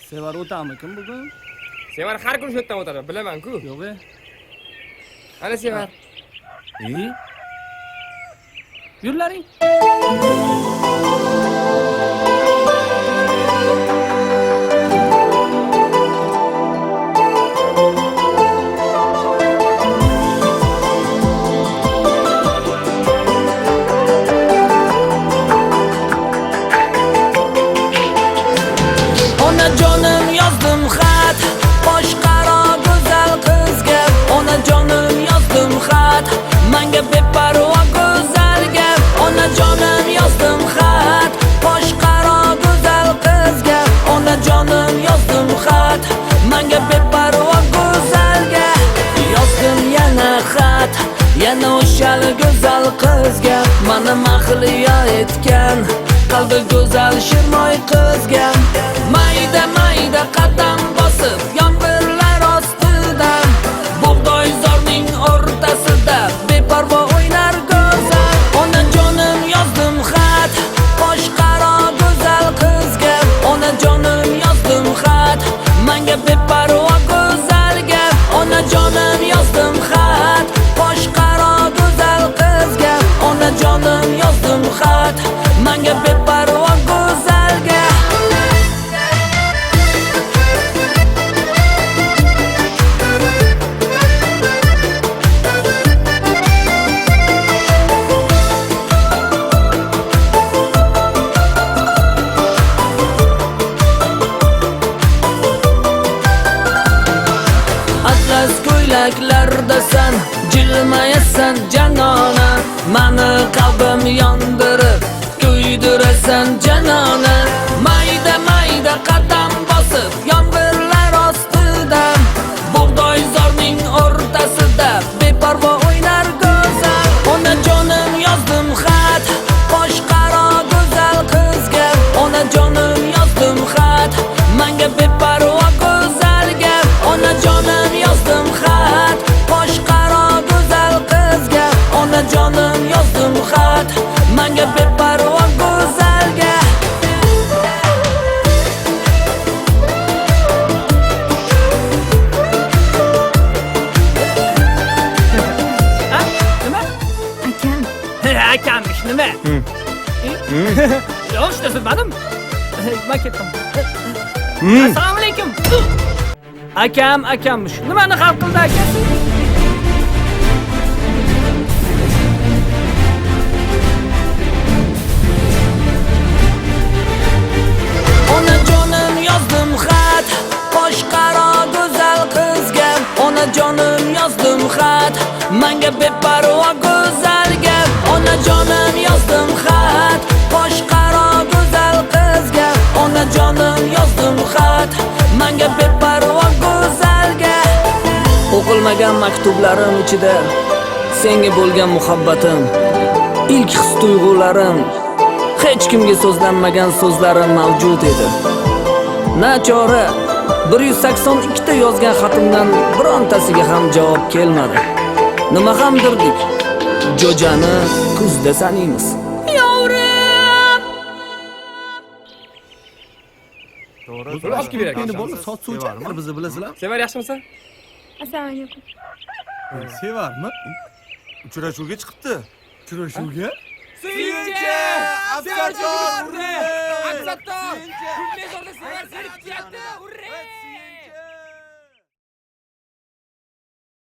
Sevar o'tamikin bugun? Sevar har kun shu yerdan o'tadi, bilaman-ku. Yo'q. Ana Sevar. Yurlaring. Onajonim yozdim xat boshqaro go'zal qizga. Onajonim yozdim xat menga beparvo go'zalga. Onajonim yozdim xat boshqaro go'zal qizga. Onajonim yozdim xat menga beparvo go'zalga. Yozdim yana xat yana o'sha go'zal qizga. Meni mahliyo etgan qalbi go'zal shirmoy qizga. Mayda mayda qadam bosib yomg'irlar ostida, bug'doy zorning o'rtasida beparvo o'ynar go'zal. Onajonim yozdim xat boshqaro go'zal qizga. Onajonim yozdim xat menga beparvo go'zalga. Onajonim yozdim xat boshqaro go'zal qizga. Onajonim yozdim xat menga beparvo go'zalga. Atlas ko'ylaklardasan, jilmayasan janona. Meni qalbim yondirib, kuydirasan janona. Mayda mayda qadam bosib yomg'irlar ostida, bug'doy zorning o'rtasida beparvo o'ynar go'zal. Onajonim yozdim xat boshqaro go'zal qizga. Onajonim yozdim xat menga beparvo go'zalga. Onajonim yozdim xat boshqaro go'zal qizga. Onajonim yozdim xat menga beparvo go'zalga. Nima? Akam. Akammish nima? Yo'q, shuni bilmadim. Men ketdim. Assalomu alaykum. Akammish. Nimani hal qildi akasi? Onajonim yozdim xat boshqaro go'zal qizga. Onajonim yozdim xat menga beparvo go'zalga. Onajonim yozdim xat boshqaro go'zal qizga. Onajonim yozdim xat menga beparvo go'zalga. O'qilmagan maktublarim ichida senga bo'lgan muhabbatim, ilk his tuyg'ularim, hech kimga so'zlanmagan so'zlarim mavjud edi. Nachora 182 ta yozgan xatimdan birontasiga ham javob kelmadi. Nima hamdirdik? Jo'jani kuzda sanaymiz. Yovrim! To'g'ri. Olib kelib Endi bo'ldi, sot suv ichadi bizni bilasizlar. Sevar yaxshimisan? Assalomu alaykum. Sevarmi? Uchrashuvga chiqibdi. Uchrashuvga? Suyunchi! Absattor! Absattor! Kunbek orada Sevar seni kutyapti! Urre!